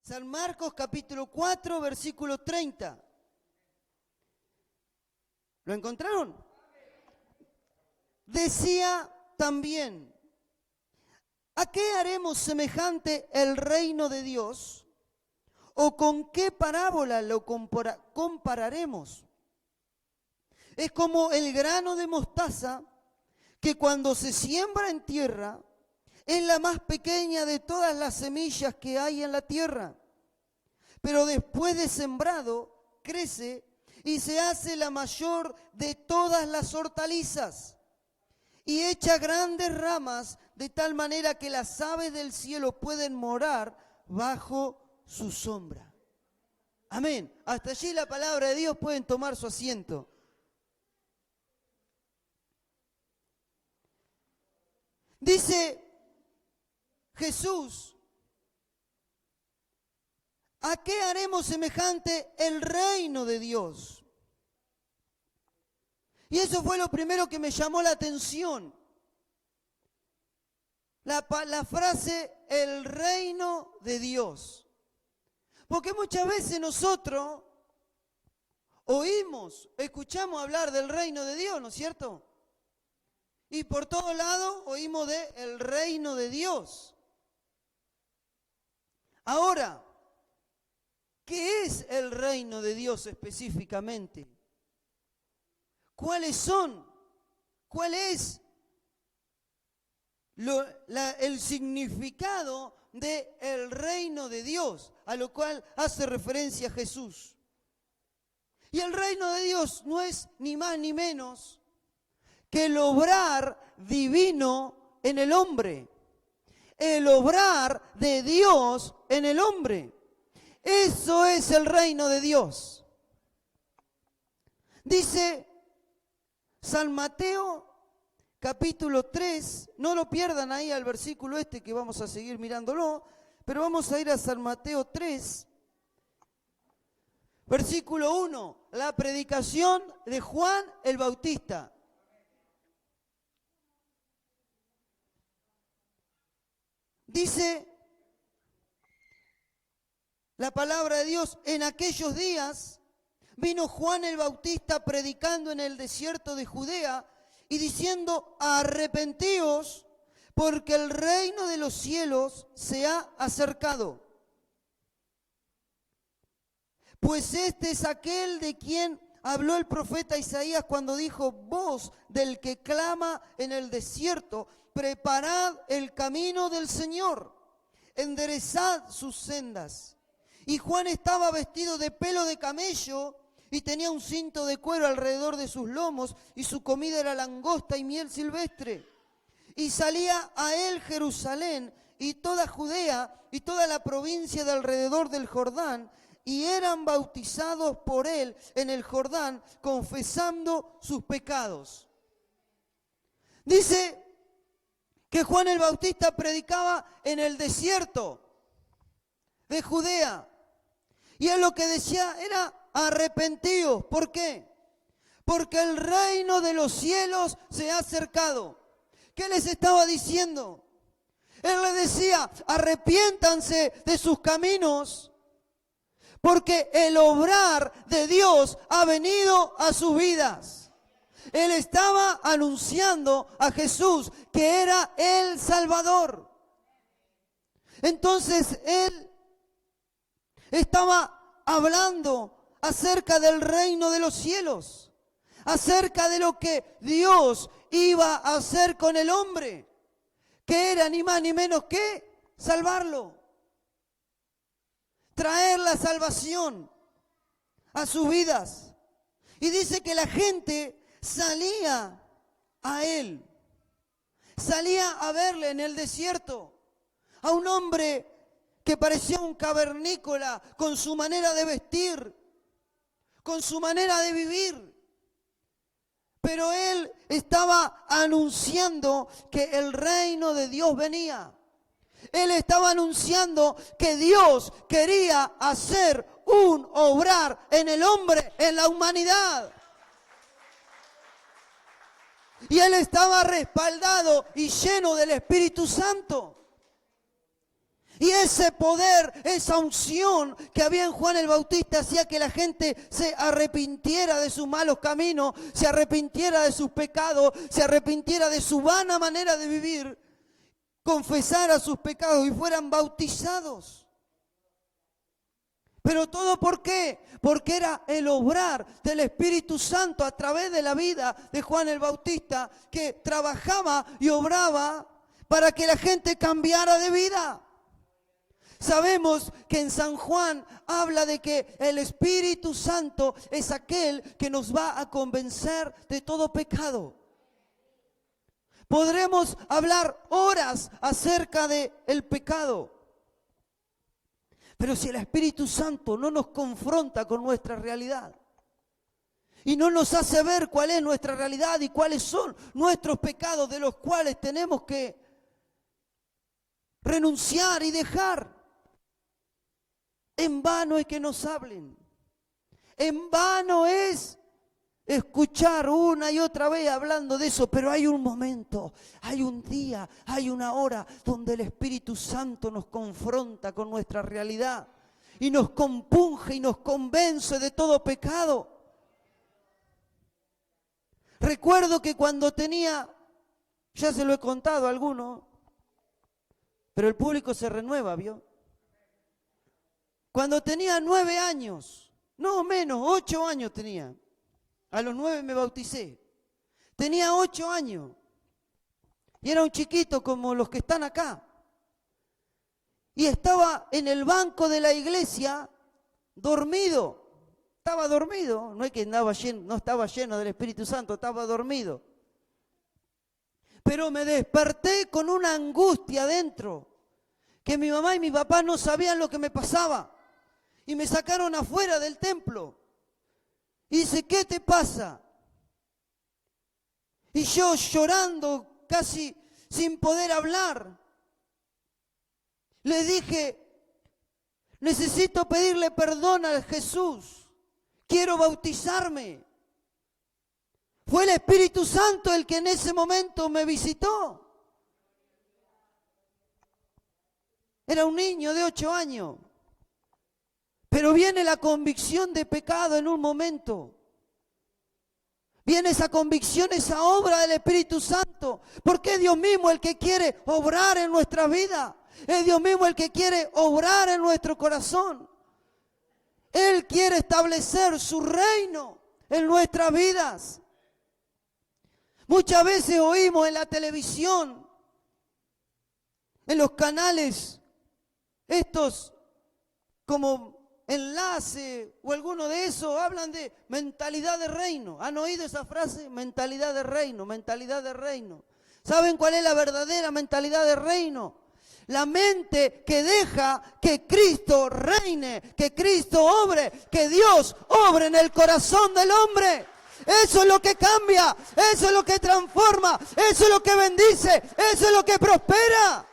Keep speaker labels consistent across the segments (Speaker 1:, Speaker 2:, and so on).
Speaker 1: San Marcos capítulo 4, versículo 30. ¿Lo encontraron? Decía también, ¿a qué haremos semejante el reino de Dios? ¿O con qué parábola lo compararemos? Es como el grano de mostaza que cuando se siembra en tierra es la más pequeña de todas las semillas que hay en la tierra. Pero después de sembrado, crece y se hace la mayor de todas las hortalizas y echa grandes ramas de tal manera que las aves del cielo pueden morar bajo su sombra. Amén. Hasta allí la palabra de Dios, pueden tomar su asiento. Dice Jesús, ¿a qué haremos semejante el reino de Dios? Y eso fue lo primero que me llamó la atención. La frase, el reino de Dios. Porque muchas veces nosotros escuchamos hablar del reino de Dios, ¿no es cierto? Y por todos lados oímos del reino de Dios. Ahora, ¿qué es el reino de Dios específicamente? ¿Cuáles son? ¿Cuál es el significado del reino de Dios, a lo cual hace referencia Jesús? Y el reino de Dios no es ni más ni menos que el obrar divino en el hombre, el obrar de Dios en el hombre. Eso es el reino de Dios. Dice San Mateo capítulo 3, no lo pierdan ahí al versículo que vamos a seguir mirándolo, pero vamos a ir a San Mateo 3, versículo 1, la predicación de Juan el Bautista. Dice la palabra de Dios, en aquellos días vino Juan el Bautista predicando en el desierto de Judea y diciendo, arrepentíos porque el reino de los cielos se ha acercado. Pues este es aquel de quien habló el profeta Isaías cuando dijo, voz del que clama en el desierto, preparad el camino del Señor, enderezad sus sendas. Y Juan estaba vestido de pelo de camello y tenía un cinto de cuero alrededor de sus lomos, y su comida era langosta y miel silvestre. Y salía a él Jerusalén y toda Judea y toda la provincia de alrededor del Jordán, y eran bautizados por él en el Jordán, confesando sus pecados. Dice que Juan el Bautista predicaba en el desierto de Judea. Y él lo que decía era, arrepentíos. ¿Por qué? Porque el reino de los cielos se ha acercado. ¿Qué les estaba diciendo? Él les decía, arrepiéntanse de sus caminos, porque el obrar de Dios ha venido a sus vidas. Él estaba anunciando a Jesús que era el Salvador. Entonces él estaba hablando acerca del reino de los cielos, acerca de lo que Dios iba a hacer con el hombre, que era ni más ni menos que salvarlo, traer la salvación a sus vidas. Y dice que la gente salía a él, salía a verle en el desierto, a un hombre que parecía un cavernícola con su manera de vestir, con su manera de vivir. Pero él estaba anunciando que el reino de Dios venía. Él estaba anunciando que Dios quería hacer un obrar en el hombre, en la humanidad. Y él estaba respaldado y lleno del Espíritu Santo. Y ese poder, esa unción que había en Juan el Bautista hacía que la gente se arrepintiera de sus malos caminos, se arrepintiera de sus pecados, se arrepintiera de su vana manera de vivir, confesara sus pecados y fueran bautizados. Pero todo ¿por qué? Porque era el obrar del Espíritu Santo a través de la vida de Juan el Bautista que trabajaba y obraba para que la gente cambiara de vida. Sabemos que en San Juan habla de que el Espíritu Santo es aquel que nos va a convencer de todo pecado. Podremos hablar horas acerca del pecado. Pero si el Espíritu Santo no nos confronta con nuestra realidad y no nos hace ver cuál es nuestra realidad y cuáles son nuestros pecados de los cuales tenemos que renunciar y dejar, en vano es que nos hablen. En vano es escuchar una y otra vez hablando de eso, pero hay un momento, hay un día, hay una hora donde el Espíritu Santo nos confronta con nuestra realidad y nos compunge y nos convence de todo pecado. Recuerdo que cuando tenía, ya se lo he contado a algunos, pero el público se renueva, ¿vio? Cuando tenía 9 años, no menos, 8 años tenía. A los 9 me bauticé. Tenía 8 años. Y era un chiquito como los que están acá. Y estaba en el banco de la iglesia dormido. Estaba dormido. No es que no estaba lleno del Espíritu Santo, estaba dormido. Pero me desperté con una angustia dentro. Que mi mamá y mi papá no sabían lo que me pasaba. Y me sacaron afuera del templo. Y dice, ¿qué te pasa? Y yo llorando, casi sin poder hablar, le dije, necesito pedirle perdón a Jesús. Quiero bautizarme. Fue el Espíritu Santo el que en ese momento me visitó. Era un niño de 8 años. Pero viene la convicción de pecado en un momento. Viene esa convicción, esa obra del Espíritu Santo. Porque es Dios mismo el que quiere obrar en nuestra vida. Es Dios mismo el que quiere obrar en nuestro corazón. Él quiere establecer su reino en nuestras vidas. Muchas veces oímos en la televisión, en los canales, estos como Enlace o alguno de esos, hablan de mentalidad de reino. ¿Han oído esa frase? Mentalidad de reino, mentalidad de reino. ¿Saben cuál es la verdadera mentalidad de reino? La mente que deja que Cristo reine, que Cristo obre, que Dios obre en el corazón del hombre. Eso es lo que cambia, eso es lo que transforma, eso es lo que bendice, eso es lo que prospera.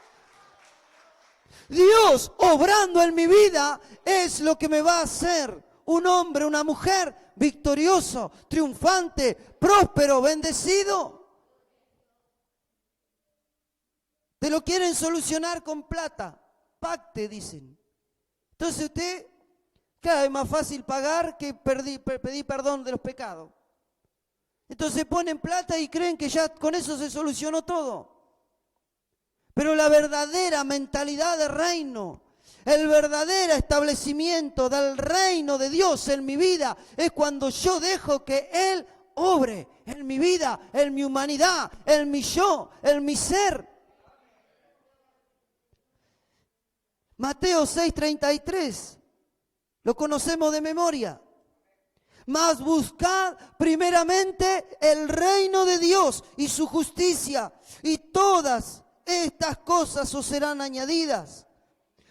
Speaker 1: Dios obrando en mi vida es lo que me va a hacer un hombre, una mujer victorioso, triunfante, próspero, bendecido. Te lo quieren solucionar con plata, pacte, dicen. Entonces usted, claro, es más fácil pagar que pedir perdón de los pecados. Entonces ponen plata y creen que ya con eso se solucionó todo. Pero la verdadera mentalidad de reino, el verdadero establecimiento del reino de Dios en mi vida es cuando yo dejo que Él obre en mi vida, en mi humanidad, en mi yo, en mi ser. Mateo 6:33, lo conocemos de memoria. Mas buscad primeramente el reino de Dios y su justicia, y todas estas cosas os serán añadidas.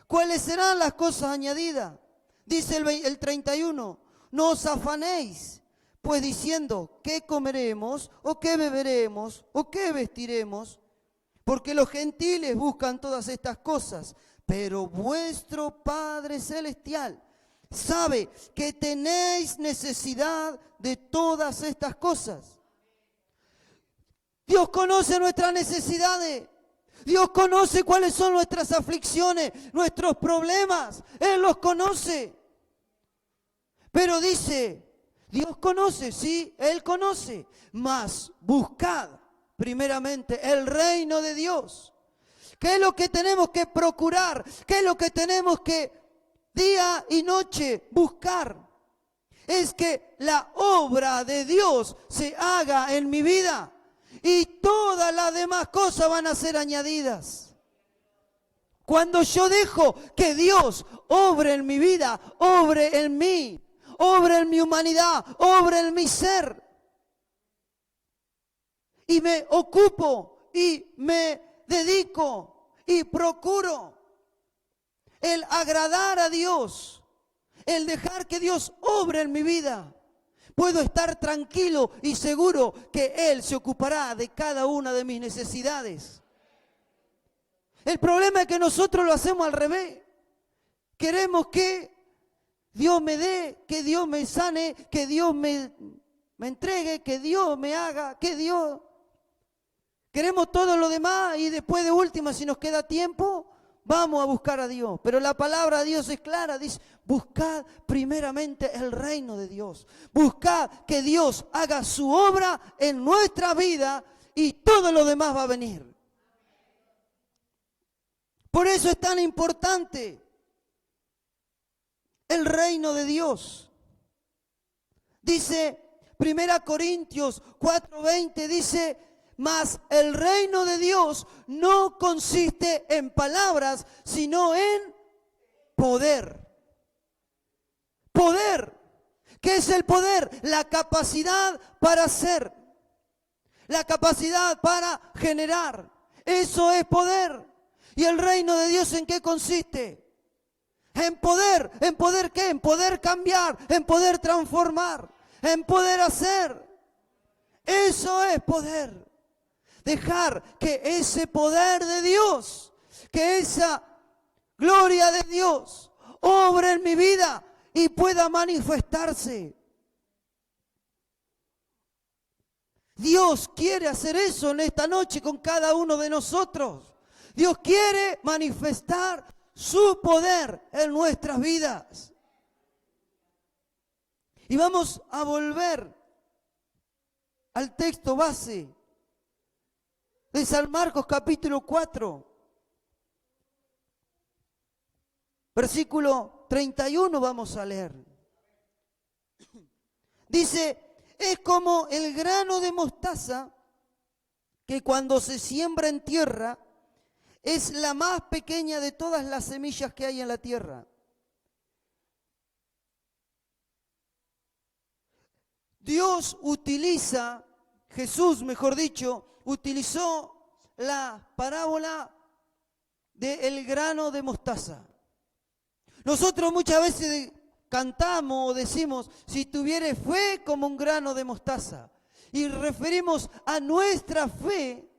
Speaker 1: ¿Cuáles serán las cosas añadidas? Dice el 31, no os afanéis, pues diciendo, ¿qué comeremos? ¿O qué beberemos? ¿O qué vestiremos? Porque los gentiles buscan todas estas cosas, pero vuestro Padre Celestial sabe que tenéis necesidad de todas estas cosas. Dios conoce nuestras necesidades. Dios conoce cuáles son nuestras aflicciones, nuestros problemas. Él los conoce. Pero dice, Dios conoce, sí, Él conoce. Mas buscad primeramente el reino de Dios. ¿Qué es lo que tenemos que procurar? ¿Qué es lo que tenemos que día y noche buscar? Es que la obra de Dios se haga en mi vida. Y todas las demás cosas van a ser añadidas. Cuando yo dejo que Dios obre en mi vida, obre en mí, obre en mi humanidad, obre en mi ser. Y me ocupo y me dedico y procuro el agradar a Dios, el dejar que Dios obre en mi vida. Puedo estar tranquilo y seguro que Él se ocupará de cada una de mis necesidades. El problema es que nosotros lo hacemos al revés. Queremos que Dios me dé, que Dios me sane, que Dios me entregue, que Dios me haga, que Dios... Queremos todo lo demás y después de última, si nos queda tiempo, vamos a buscar a Dios. Pero la palabra de Dios es clara, dice, buscad primeramente el reino de Dios. Buscad que Dios haga su obra en nuestra vida y todo lo demás va a venir. Por eso es tan importante el reino de Dios. Dice 1 Corintios 4:20, dice, mas el reino de Dios no consiste en palabras, sino en poder. Poder. ¿Qué es el poder? La capacidad para hacer. La capacidad para generar. Eso es poder. ¿Y el reino de Dios en qué consiste? En poder. ¿En poder qué? En poder cambiar, en poder transformar, en poder hacer. Eso es poder. Dejar que ese poder de Dios, que esa gloria de Dios obre en mi vida y pueda manifestarse. Dios quiere hacer eso en esta noche con cada uno de nosotros. Dios quiere manifestar su poder en nuestras vidas. Y vamos a volver al texto base de San Marcos capítulo 4, versículo 31 vamos a leer. Dice, es como el grano de mostaza que cuando se siembra en tierra es la más pequeña de todas las semillas que hay en la tierra. Dios utiliza, Jesús mejor dicho, utilizó la parábola del grano de mostaza. Nosotros muchas veces cantamos o decimos, si tuvieres fe como un grano de mostaza, y referimos a nuestra fe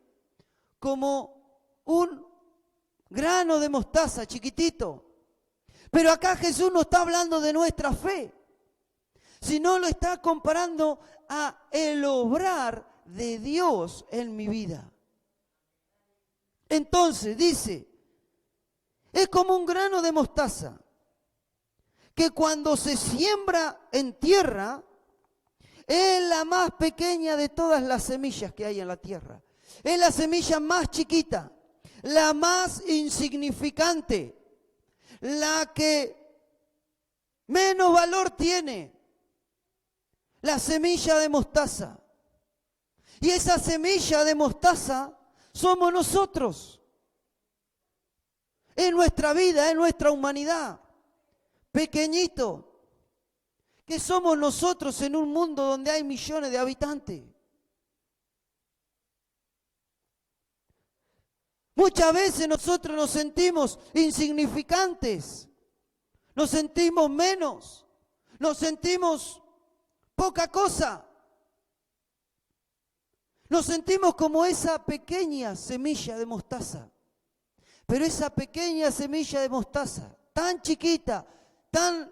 Speaker 1: como un grano de mostaza chiquitito. Pero acá Jesús no está hablando de nuestra fe, sino lo está comparando a el obrar de Dios en mi vida. Entonces dice, es como un grano de mostaza que cuando se siembra en tierra es la más pequeña de todas las semillas que hay en la tierra. Es la semilla más chiquita, la más insignificante, la que menos valor tiene, la semilla de mostaza. Y esa semilla de mostaza somos nosotros. En nuestra vida, en nuestra humanidad. Pequeñito. Que somos nosotros en un mundo donde hay millones de habitantes. Muchas veces nosotros nos sentimos insignificantes. Nos sentimos menos. Nos sentimos poca cosa. Nos sentimos como esa pequeña semilla de mostaza. Pero esa pequeña semilla de mostaza, tan chiquita, tan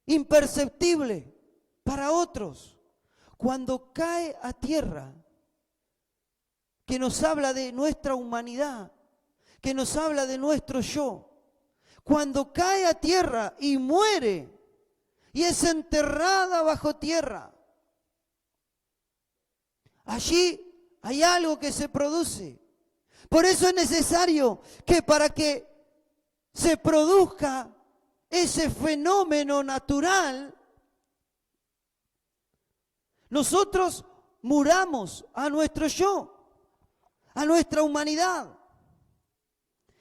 Speaker 1: imperceptible para otros, cuando cae a tierra, que nos habla de nuestra humanidad, que nos habla de nuestro yo. Cuando cae a tierra y muere y es enterrada bajo tierra, allí hay algo que se produce. Por eso es necesario que para que se produzca ese fenómeno natural, nosotros muramos a nuestro yo, a nuestra humanidad.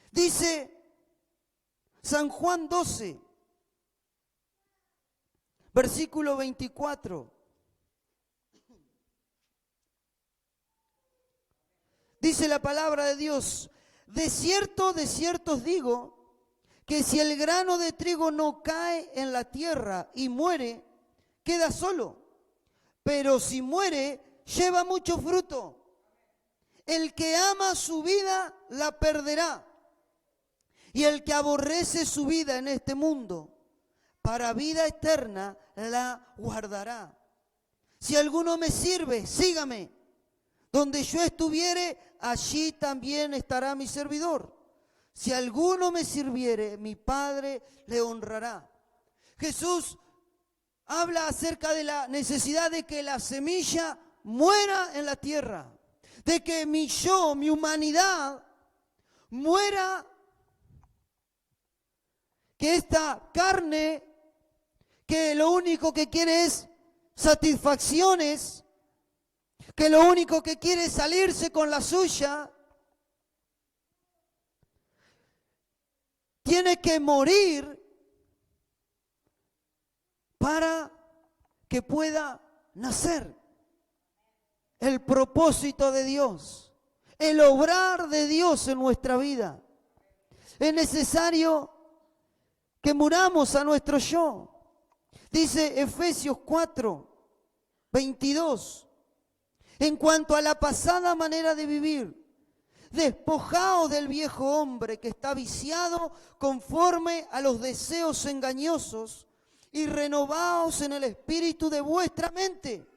Speaker 1: Dice San Juan 12, versículo 24. Dice la palabra de Dios: de cierto os digo, que si el grano de trigo no cae en la tierra y muere, queda solo. Pero si muere, lleva mucho fruto. El que ama su vida, la perderá. Y el que aborrece su vida en este mundo, para vida eterna, la guardará. Si alguno me sirve, sígame. Donde yo estuviere, allí también estará mi servidor. Si alguno me sirviere, mi Padre le honrará. Jesús habla acerca de la necesidad de que la semilla muera en la tierra, de que mi yo, mi humanidad, muera, que esta carne, que lo único que quiere es satisfacciones, que lo único que quiere es salirse con la suya, tiene que morir para que pueda nacer el propósito de Dios, el obrar de Dios en nuestra vida. Es necesario que muramos a nuestro yo. Dice Efesios 4, 22. En cuanto a la pasada manera de vivir, despojaos del viejo hombre que está viciado conforme a los deseos engañosos y renovaos en el espíritu de vuestra mente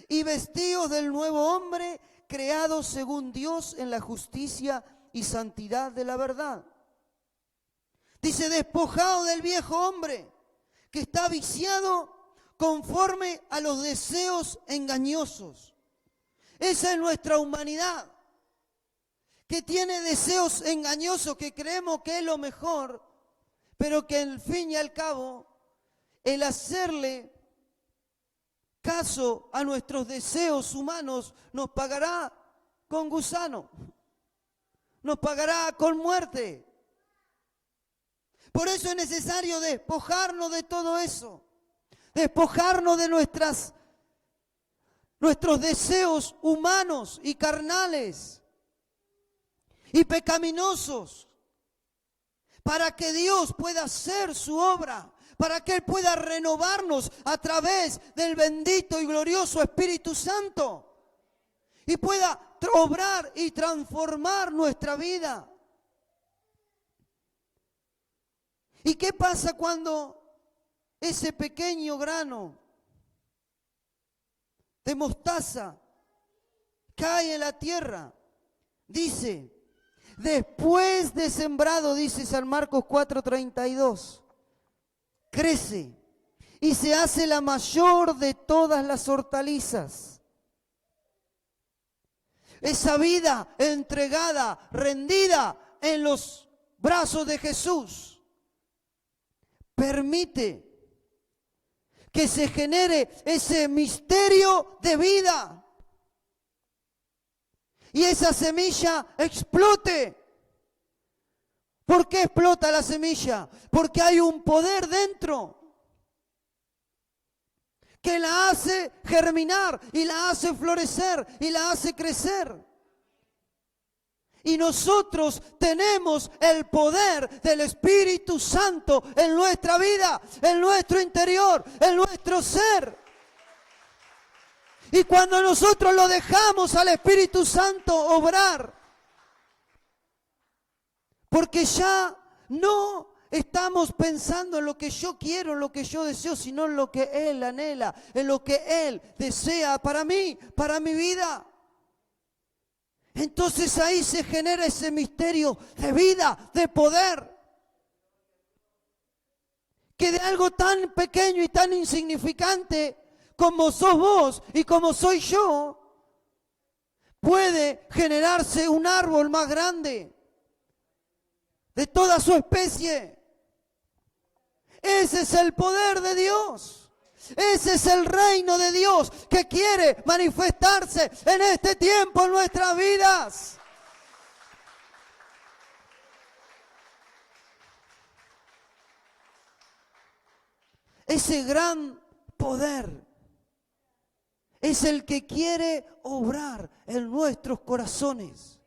Speaker 1: y vestíos del nuevo hombre creado según Dios en la justicia y santidad de la verdad. Dice, despojaos del viejo hombre que está viciado conforme a los deseos engañosos. Esa es nuestra humanidad, que tiene deseos engañosos, que creemos que es lo mejor, pero que al fin y al cabo, el hacerle caso a nuestros deseos humanos nos pagará con gusano, nos pagará con muerte. Por eso es necesario despojarnos de todo eso, despojarnos de nuestros deseos humanos y carnales y pecaminosos, para que Dios pueda hacer su obra, para que Él pueda renovarnos a través del bendito y glorioso Espíritu Santo y pueda obrar y transformar nuestra vida. ¿Y qué pasa cuando ese pequeño grano de mostaza cae en la tierra? Dice, después de sembrado, dice San Marcos 4:32, crece y se hace la mayor de todas las hortalizas. Esa vida entregada, rendida en los brazos de Jesús, permite que se genere ese misterio de vida y esa semilla explote. ¿Por qué explota la semilla? Porque hay un poder dentro que la hace germinar y la hace florecer y la hace crecer. Y nosotros tenemos el poder del Espíritu Santo en nuestra vida, en nuestro interior, en nuestro ser. Y cuando nosotros lo dejamos al Espíritu Santo obrar, porque ya no estamos pensando en lo que yo quiero, en lo que yo deseo, sino en lo que Él anhela, en lo que Él desea para mí, para mi vida. Entonces ahí se genera ese misterio de vida, de poder. Que de algo tan pequeño y tan insignificante como sos vos y como soy yo, puede generarse un árbol más grande de toda su especie. Ese es el poder de Dios. Ese es el reino de Dios que quiere manifestarse en este tiempo en nuestras vidas. Ese gran poder es el que quiere obrar en nuestros corazones.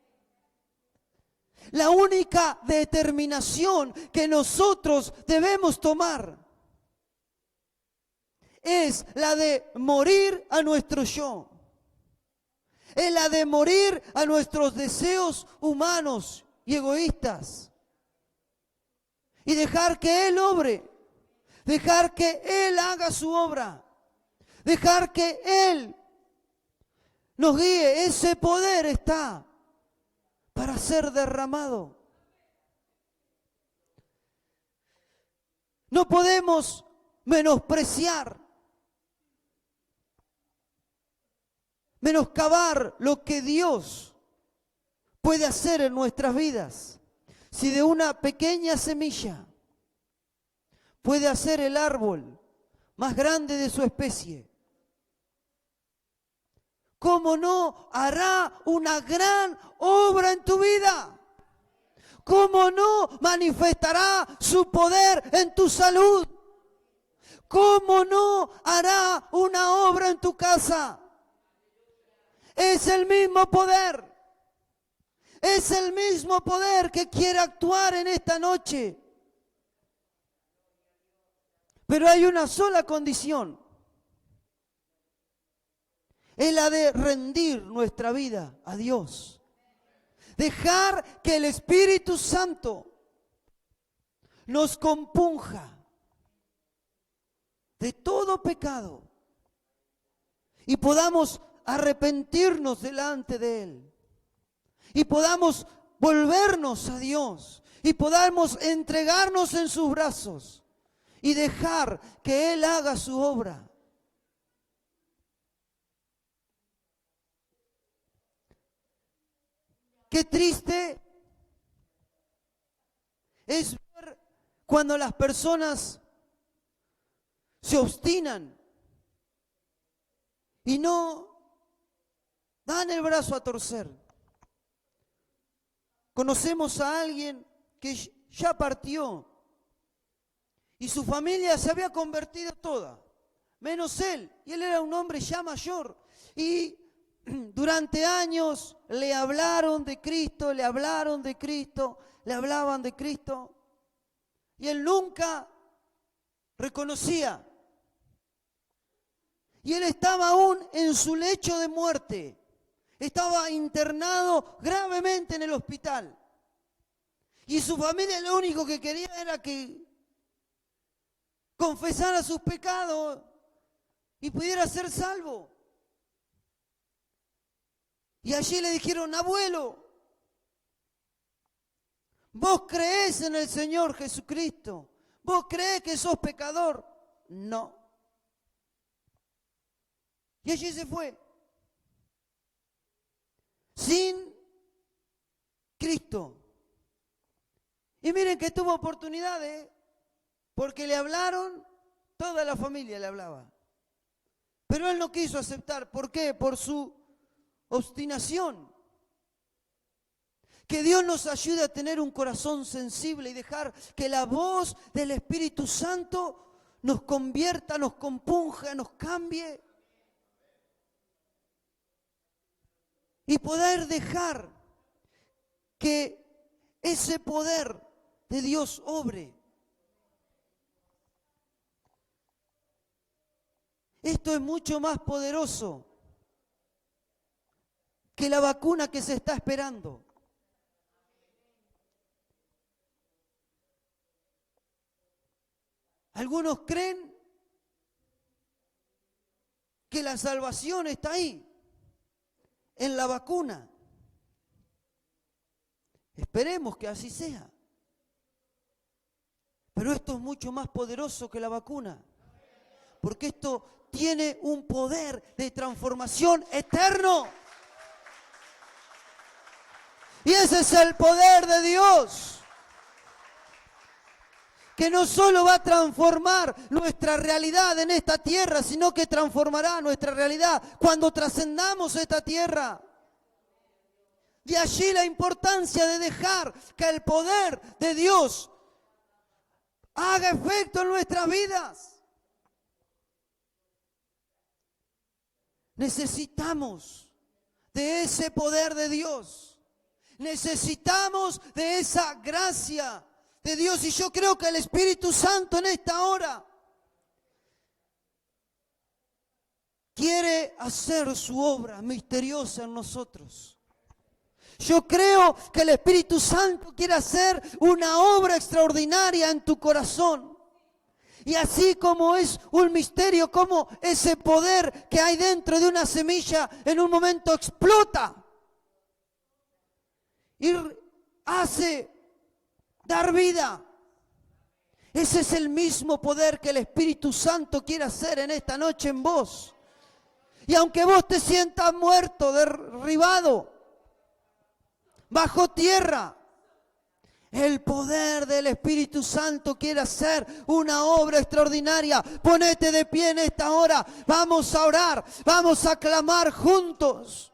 Speaker 1: La única determinación que nosotros debemos tomar es la de morir a nuestro yo. Es la de morir a nuestros deseos humanos y egoístas. Y dejar que Él obre. Dejar que Él haga su obra. Dejar que Él nos guíe. Ese poder está para ser derramado. No podemos menospreciar, menoscabar lo que Dios puede hacer en nuestras vidas. Si de una pequeña semilla puede hacer el árbol más grande de su especie, ¿cómo no hará una gran obra en tu vida? ¿Cómo no manifestará su poder en tu salud? ¿Cómo no hará una obra en tu casa? Es el mismo poder. Es el mismo poder que quiere actuar en esta noche. Pero hay una sola condición. Es la de rendir nuestra vida a Dios. Dejar que el Espíritu Santo nos compunja de todo pecado y podamos arrepentirnos delante de Él. Y podamos volvernos a Dios y podamos entregarnos en sus brazos y dejar que Él haga su obra. Qué triste es ver cuando las personas se obstinan y no dan el brazo a torcer. Conocemos a alguien que ya partió y su familia se había convertido toda, menos él. Y él era un hombre ya mayor. Y durante años le hablaron de Cristo, le hablaron de Cristo, le hablaban de Cristo. Y él nunca reconocía. Y él estaba aún en su lecho de muerte. Estaba internado gravemente en el hospital. Y su familia lo único que quería era que confesara sus pecados y pudiera ser salvo. Y allí le dijeron: abuelo, ¿vos creés en el Señor Jesucristo? ¿Vos creés que sos pecador? No. Y allí se fue. Sin Cristo. Y miren que tuvo oportunidades, porque le hablaron, toda la familia le hablaba. Pero él no quiso aceptar. ¿Por qué? Por su obstinación. Que Dios nos ayude a tener un corazón sensible y dejar que la voz del Espíritu Santo nos convierta, nos compunja, nos cambie. Y poder dejar que ese poder de Dios obre. Esto es mucho más poderoso que la vacuna que se está esperando. Algunos creen que la salvación está ahí, en la vacuna. Esperemos que así sea. Pero esto es mucho más poderoso que la vacuna. Porque esto tiene un poder de transformación eterno. Y ese es el poder de Dios. Que no solo va a transformar nuestra realidad en esta tierra, sino que transformará nuestra realidad cuando trascendamos esta tierra. De allí la importancia de dejar que el poder de Dios haga efecto en nuestras vidas. Necesitamos de ese poder de Dios. Necesitamos de esa gracia de Dios. Y yo creo que el Espíritu Santo en esta hora quiere hacer su obra misteriosa en nosotros. Yo creo que el Espíritu Santo quiere hacer una obra extraordinaria en tu corazón. Y así como es un misterio, como ese poder que hay dentro de una semilla en un momento explota y hace dar vida. Ese es el mismo poder que el Espíritu Santo quiere hacer en esta noche en vos. Y aunque vos te sientas muerto, derribado, bajo tierra, el poder del Espíritu Santo quiere hacer una obra extraordinaria. Ponete de pie en esta hora. Vamos a orar, vamos a clamar juntos.